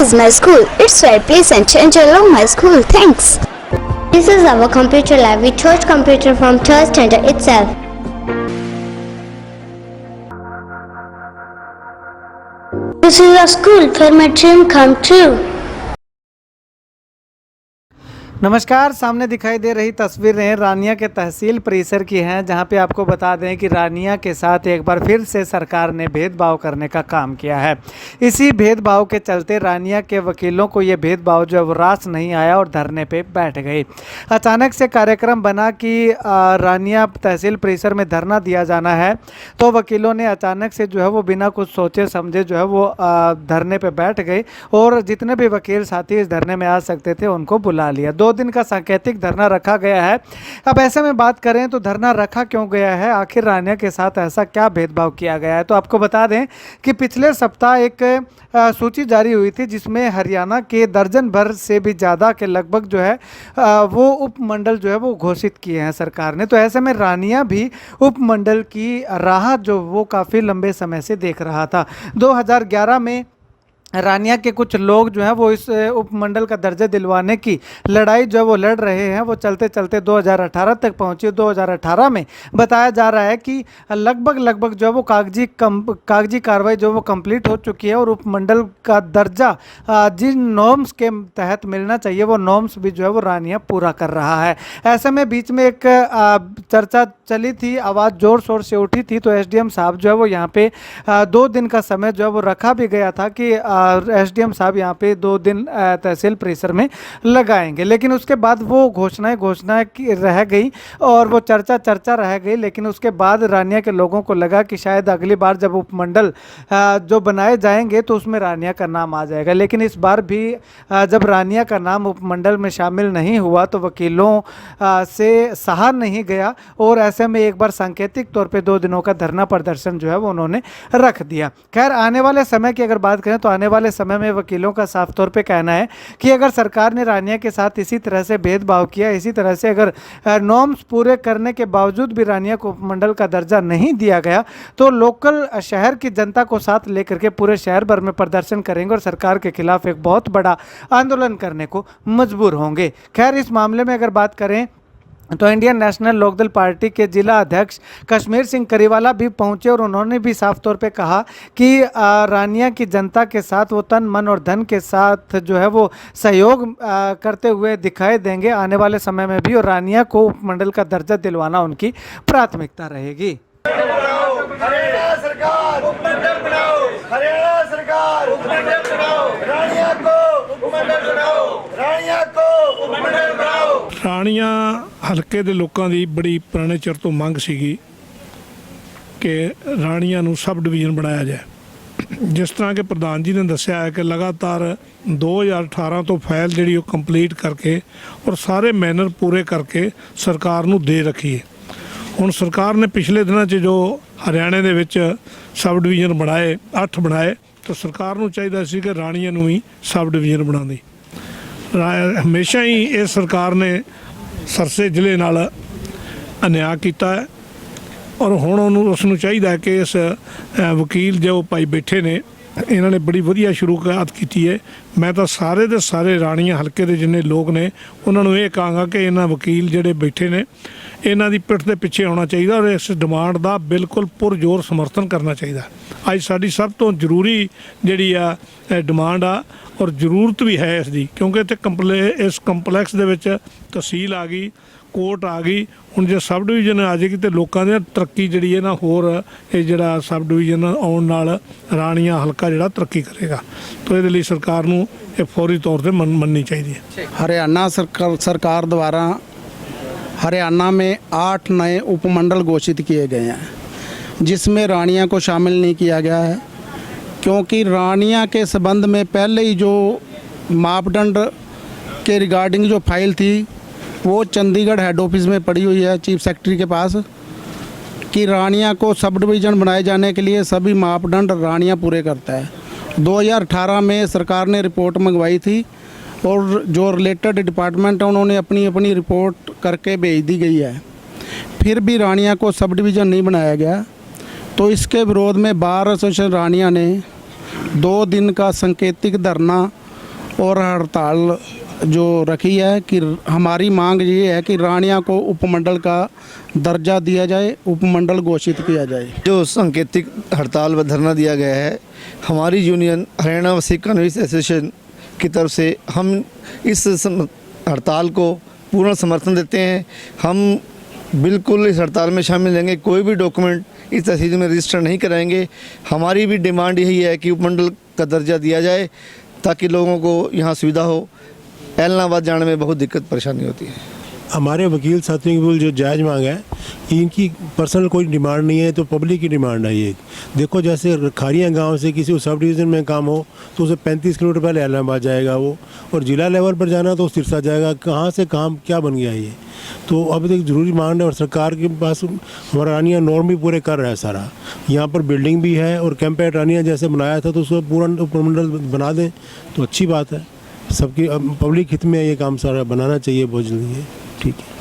is my school. It's very pleasant and I love my school. Thanks. This is our computer lab. We chose computer from third standard itself. This is a school where my dream come true. नमस्कार, सामने दिखाई दे रही तस्वीरें रानिया के तहसील परिसर की हैं, जहां पे आपको बता दें कि रानिया के साथ एक बार फिर से सरकार ने भेदभाव करने का काम किया है। इसी भेदभाव के चलते रानिया के वकीलों को ये भेदभाव जो है वो रास नहीं आया और धरने पे बैठ गए। अचानक से कार्यक्रम बना कि रानिया तहसील परिसर में धरना दिया जाना है, तो वकीलों ने अचानक से जो है वो बिना कुछ सोचे समझे जो है वो धरने पर बैठ गए और जितने भी वकील साथी इस धरने में आ सकते थे उनको बुला लिया। 2 दिन का सांकेतिक धरना रखा गया है। अब ऐसे में बात करें तो धरना रखा क्यों गया है, आखिर रानिया के साथ ऐसा क्या भेदभाव किया गया है। तो आपको बता दें कि पिछले सप्ताह एक सूची जारी हुई थी जिसमें हरियाणा के दर्जन भर से भी ज़्यादा के लगभग जो है वो उपमंडल जो है वो घोषित किए हैं सरकार ने। तो ऐसे में रानिया भी उपमंडल की राह जो वो काफ़ी लंबे समय से देख रहा था। 2011 में रानिया के कुछ लोग जो हैं वो इस उपमंडल का दर्जा दिलवाने की लड़ाई जो है वो लड़ रहे हैं, वो चलते चलते 2018 तक पहुंची। 2018 में बताया जा रहा है कि लगभग जो है वो कागजी कार्रवाई जो वो कंप्लीट हो चुकी है और उपमंडल का दर्जा जिन नॉर्म्स के तहत मिलना चाहिए वो नॉर्म्स भी जो है वो रानिया पूरा कर रहा है। ऐसे में बीच में एक चर्चा चली थी, आवाज़ ज़ोर शोर से उठी थी, तो एसडीएम साहब जो है वो यहाँ पे 2 दिन का समय जो है वो रखा भी गया था कि एसडीएम साहब यहाँ पे 2 दिन तहसील परिसर में लगाएंगे। लेकिन उसके बाद वो घोषणाएं रह गई और वो चर्चा रह गई। लेकिन उसके बाद रानिया के लोगों को लगा कि शायद अगली बार जब उपमंडल जो बनाए जाएंगे तो उसमें रानिया का नाम आ जाएगा। लेकिन इस बार भी जब रानिया का नाम उपमंडल में शामिल नहीं हुआ तो वकीलों से सहा नहीं गया और ऐसे में एक बार सांकेतिक तौर पर 2 दिनों का धरना प्रदर्शन जो है वो उन्होंने रख दिया। खैर, आने वाले समय की अगर बात करें तो आने वाले समय में वकीलों का साफ तौर पे कहना है कि अगर सरकार ने रानिया के साथ इसी तरह से भेदभाव किया, इसी तरह से अगर नॉर्म्स पूरे करने के बावजूद भी रानिया को उपमंडल का दर्जा नहीं दिया गया तो लोकल शहर की जनता को साथ लेकर के पूरे शहर भर में प्रदर्शन करेंगे और सरकार के खिलाफ एक बहुत बड़ा आंदोलन करने को मजबूर होंगे। खैर, इस मामले में अगर बात करें तो इंडियन नेशनल लोकदल पार्टी के जिला अध्यक्ष कश्मीर सिंह करीवाला भी पहुंचे और उन्होंने भी साफ तौर पे कहा कि रानिया की जनता के साथ वो तन मन और धन के साथ जो है वो सहयोग करते हुए दिखाई देंगे आने वाले समय में भी, और रानिया को उपमंडल का दर्जा दिलवाना उनकी प्राथमिकता रहेगी। ਰਾਣੀਆਂ ਹਲਕੇ ਦੇ ਲੋਕਾਂ ਦੀ ਬੜੀ ਪੁਰਾਣੇ ਚਿਰ ਤੋਂ ਮੰਗ ਸੀਗੀ ਕਿ ਰਾਣੀਆਂ ਨੂੰ ਸਬ ਡਿਵੀਜ਼ਨ ਬਣਾਇਆ ਜਾਏ। ਜਿਸ ਤਰ੍ਹਾਂ ਕਿ ਪ੍ਰਧਾਨ ਜੀ ਨੇ ਦੱਸਿਆ ਹੈ ਕਿ ਲਗਾਤਾਰ 2018 ਤੋਂ ਫਾਈਲ ਜਿਹੜੀ ਉਹ ਕੰਪਲੀਟ ਕਰਕੇ ਔਰ ਸਾਰੇ ਮੈਨਰ ਪੂਰੇ ਕਰਕੇ ਸਰਕਾਰ ਨੂੰ ਦੇ ਰੱਖੀ ਹੈ। ਹੁਣ ਸਰਕਾਰ ਨੇ ਪਿਛਲੇ ਦਿਨਾਂ 'ਚ ਜੋ ਹਰਿਆਣੇ ਦੇ ਵਿੱਚ ਸਬ ਡਿਵੀਜ਼ਨ ਬਣਾਏ 8 ਬਣਾਏ, ਤਾਂ ਸਰਕਾਰ ਨੂੰ ਚਾਹੀਦਾ ਸੀ ਕਿ ਰਾਣੀਆਂ ਨੂੰ ਵੀ ਸਬ ਡਿਵੀਜ਼ਨ ਬਣਾਉਂਦੀ। ਹਮੇਸ਼ਾ ਹੀ ਇਹ ਸਰਕਾਰ ਨੇ ਸਰਸੇ ਜ਼ਿਲ੍ਹੇ ਨਾਲ ਅਨਿਆਂ ਕੀਤਾ ਹੈ ਔਰ ਹੁਣ ਉਸ ਨੂੰ ਚਾਹੀਦਾ ਹੈ ਕਿ ਇਸ ਵਕੀਲ ਜੋ ਭਾਈ ਬੈਠੇ ਨੇ ਇਹਨਾਂ ਨੇ ਬੜੀ ਵਧੀਆ ਸ਼ੁਰੂਆਤ ਕੀਤੀ ਹੈ। ਮੈਂ ਤਾਂ ਸਾਰੇ ਦੇ ਸਾਰੇ ਰਾਣੀਆਂ ਹਲਕੇ ਦੇ ਜਿੰਨੇ ਲੋਕ ਨੇ ਉਹਨਾਂ ਨੂੰ ਇਹ ਕਹਾਂਗਾ ਕਿ ਇਹਨਾਂ ਵਕੀਲ ਜਿਹੜੇ ਬੈਠੇ ਨੇ ਇਹਨਾਂ ਦੀ ਪਿੱਠ ਦੇ ਪਿੱਛੇ ਆਉਣਾ ਚਾਹੀਦਾ ਔਰ ਇਸ ਡਿਮਾਂਡ ਦਾ ਬਿਲਕੁਲ ਪੁਰਜ਼ੋਰ ਸਮਰਥਨ ਕਰਨਾ ਚਾਹੀਦਾ। ਅੱਜ ਸਾਡੀ ਸਭ ਤੋਂ ਜ਼ਰੂਰੀ ਜਿਹੜੀ ਆ ਡਿਮਾਂਡ ਆ ਔਰ ਜ਼ਰੂਰਤ ਵੀ ਹੈ ਇਸ ਦੀ, ਕਿਉਂਕਿ ਇੱਥੇ ਇਸ ਕੰਪਲੈਕਸ ਦੇ ਵਿੱਚ ਤਹਿਸੀਲ ਆ ਗਈ, ਕੋਰਟ ਆ ਗਈ। ਹੁਣ ਜੇ ਸਬ ਡਿਵੀਜ਼ਨ ਆ ਜਾਏਗੀ ਤਾਂ ਲੋਕਾਂ ਦੀ ਤਰੱਕੀ ਜਿਹੜੀ ਹੈ ਨਾ ਹੋਰ ਇਹ ਜਿਹੜਾ ਸਬ ਡਿਵੀਜ਼ਨ ਆਉਣ ਨਾਲ ਰਾਣੀਆਂ ਹਲਕਾ ਜਿਹੜਾ ਤਰੱਕੀ ਕਰੇਗਾ। तो ਇਹਦੇ ਲਈ ਸਰਕਾਰ ਨੂੰ ਇਹ ਫੌਰੀ ਤੌਰ ਤੇ ਮੰਨਣੀ ਚਾਹੀਦੀ है। हरियाणा सरकार द्वारा हरियाणा में 8 नए उपमंडल घोषित किए गए हैं, जिसमें रानिया को शामिल नहीं किया गया है, क्योंकि रानिया के संबंध में पहले ही जो मापदंड के रिगार्डिंग जो फाइल थी वो चंडीगढ़ हेड ऑफिस में पड़ी हुई है चीफ सेक्रेटरी के पास, कि रानिया को सब डिवीज़न बनाए जाने के लिए सभी मापदंड रानिया पूरे करता है। 2018 में सरकार ने रिपोर्ट मंगवाई थी और जो रिलेटेड डिपार्टमेंट है उन्होंने अपनी अपनी रिपोर्ट करके भेज दी गई है। फिर भी रानिया को सब डिवीज़न नहीं बनाया गया, तो इसके विरोध में बार एसोसिएशन रानिया ने 2 दिन का सांकेतिक धरना और हड़ताल जो रखी है कि हमारी मांग ये है कि रानिया को उपमंडल का दर्जा दिया जाए, उपमंडल घोषित किया जाए। जो सांकेतिक हड़ताल व धरना दिया गया है, हमारी यूनियन हरियाणा वसीक कन्वीस एसोसिएशन की तरफ से हम इस हड़ताल को पूर्ण समर्थन देते हैं। हम बिल्कुल इस हड़ताल में शामिल रहेंगे, कोई भी डॉक्यूमेंट इस तहसील में रजिस्टर नहीं कराएंगे। हमारी भी डिमांड यही है कि उपमंडल का दर्जा दिया जाए ताकि लोगों को यहाँ सुविधा हो। एलनाबाद जाने में बहुत दिक्कत परेशानी होती है। हमारे वकील साथियों की बिल्कुल जो जायज़ मांग है, इनकी पर्सनल कोई डिमांड नहीं है, तो पब्लिक की डिमांड है ये। देखो जैसे खारियाँ गांव से किसी सब डिवीज़न में काम हो तो उसे 35 किलोमीटर पहले एलनाबाद जाएगा वो, और ज़िला लेवल पर जाना तो सिरसा जाएगा। कहाँ से काम क्या बन गया ये, तो अब एक ज़रूरी मांग है और सरकार के पास हमारा रानिया नॉर्म भी पूरे कर रहा है सारा। यहाँ पर बिल्डिंग भी है और कैंप एट रानिया जैसे बनाया था तो उसको पूरा उपमंडल बना दें तो अच्छी बात है। सबकी पब्लिक हित में ये काम सारा बनाना चाहिए बहुत जल्दी है। ठीक है।